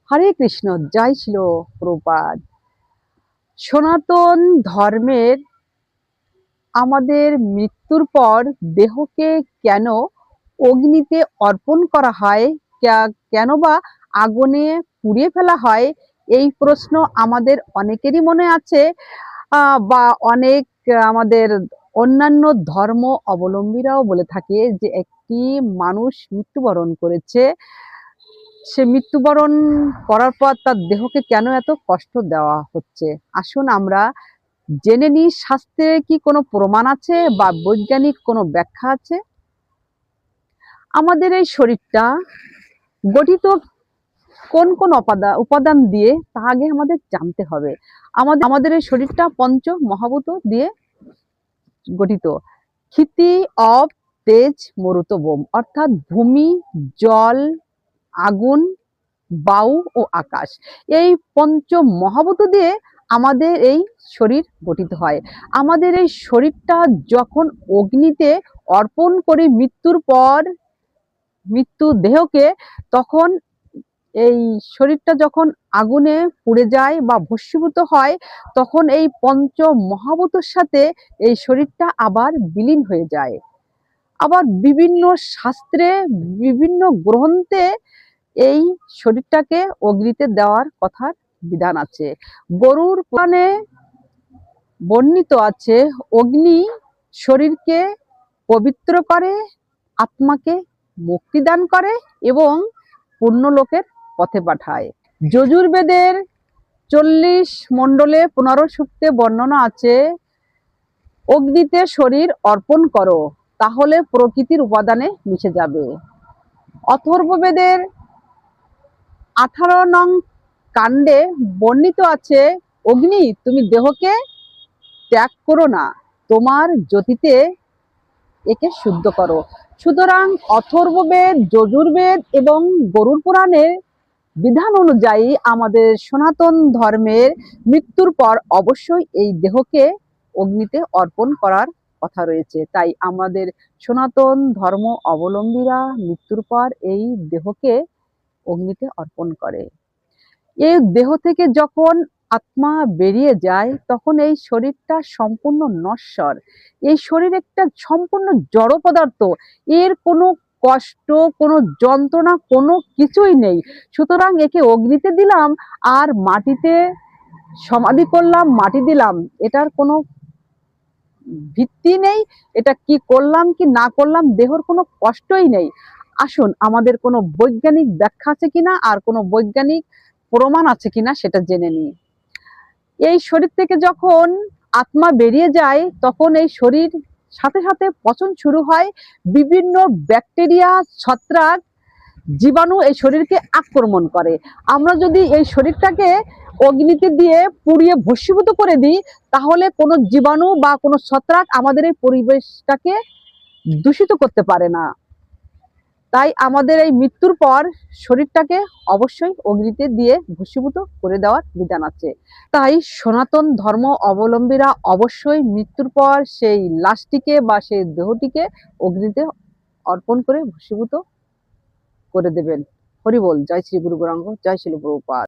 হরে কৃষ্ণ, জয় ছিল প্রভুপাদ। সনাতন ধর্মের আমাদের মৃত্যুর পর দেহকে কেন অগ্নিতে অর্পণ করা হয়, কেন বা আগুনে পুড়িয়ে ফেলা হয়, এই প্রশ্ন আমাদের অনেকেরই মনে আছে। বা অনেক আমাদের অন্যান্য ধর্ম অবলম্বীরাও বলে থাকে যে একটি মানুষ মৃত্যুবরণ করেছে, সে মৃত্যুবরণ করার পর তার দেহকে কেন এত কষ্ট দেওয়া হচ্ছে। আসুন আমরা জেনে নিই, শাস্ত্রে কি কোনো প্রমাণ আছে বা বৈজ্ঞানিক কোনো ব্যাখ্যা আছে। আমাদের এই শরীরটা গঠিত কোন কোন উপাদান দিয়ে তা আগে আমাদের জানতে হবে। আমাদের এই শরীরটা পঞ্চ মহাভূত দিয়ে গঠিত। ক্ষিতি, অপ, তেজ, মরুত, বোম, অর্থাৎ ভূমি, জল, আগুন, বায়ু ও আকাশ, এই পঞ্চ মহাভূত দিয়ে আমাদের এই শরীর গঠিত হয়। আমাদের এই শরীরটা যখন অগ্নিতে অর্পণ করি মৃত্যুর পর, মৃত্যু দেহকে, তখন এই শরীরটা যখন আগুনে পুড়ে যায় বা ভস্মীভূত হয়, তখন এই পঞ্চ মহাভূতের সাথে এই শরীরটা আবার বিলীন হয়ে যায়। আবার বিভিন্ন শাস্ত্রে, বিভিন্ন গ্রন্থে এই শরীরটাকে অগ্নিতে দেওয়ার কথার বিধান আছে। গরুর পুরাণে বর্ণিত আছে, অগ্নি শরীরকে পবিত্র করে, আত্মাকে মুক্তি দান করে এবং পুণ্যলোকের পথে পাঠায়। যজুর্বেদের 40 মণ্ডলে 15 সূক্তে বর্ণনা আছে, অগ্নিতে শরীর অর্পণ করো, তাহলে প্রকৃতির উপাদানে মিশে যাবে। অথর্ববেদের 18 নং কাণ্ডে বর্ণিত আছে, অগ্নি তুমি দেহকে ত্যাগ করো না, তোমার জ্যোতিতে একে শুদ্ধ করো। সুতরাং অথর্ববেদ, যজুর্বেদ এবং গরুড় পুরাণের বিধান অনুযায়ী আমাদের সনাতন ধর্মের মৃত্যুর পর অবশ্যই এই দেহকে অগ্নিতে অর্পণ করার কথা রয়েছে। তাই আমাদের সনাতন ধর্ম অবলম্বীরা মৃত্যুর পর এই দেহকে অগ্নিতে অর্পণ করে। এই দেহ থেকে যখন আত্মা বেরিয়ে যায়, তখন এই শরীরটা সম্পূর্ণ নশ্বর। এই শরীর একটা সম্পূর্ণ জড় পদার্থ, এর কোনো কষ্ট, কোনো যন্ত্রণা, কোনো কিছুই নেই। সুতরাং একে অগ্নিতে দিলাম আর মাটিতে সমাধি করলাম, মাটি দিলাম, এটার কোনো ভিত্তি নেই। এটা কি করলাম কি না করলাম, দেহর কোনো কষ্টই নেই। আসুন আমাদের কোনো বৈজ্ঞানিক ব্যাখ্যা আছে কিনা আর কোনো বৈজ্ঞানিক প্রমাণ আছে কিনা সেটা জেনে নিই। এই শরীর থেকে যখন আত্মা বেরিয়ে যায়, তখন এই শরীর সাথে সাথে পচন শুরু হয়। বিভিন্ন ব্যাকটেরিয়া, ছত্রাক, জীবাণু এই শরীরকে আক্রমণ করে। আমরা যদি এই শরীরটাকে অগ্নিতে দিয়ে পুড়িয়ে ভস্মীভূত করে দিই, তাহলে কোনো জীবাণু বা কোনো ছত্রাক আমাদের এই পরিবেশটাকে দূষিত করতে পারে না। তাই আমাদের এই মৃত্যুর পর শরীরটাকে অবশ্যই অগ্নিতে দিয়ে ভস্মীভূত করে দেওয়ার বিধান আছে। তাই সনাতন ধর্ম অবলম্বীরা অবশ্যই মৃত্যুর পর সেই লাশটিকে বা সেই দেহটিকে অগ্নিতে অর্পণ করে ভস্মীভূত করে দেবেন। হরি বল। জয় শ্রী গুরু গৌরাঙ্গ, জয় শ্রী প্রভুপাদ।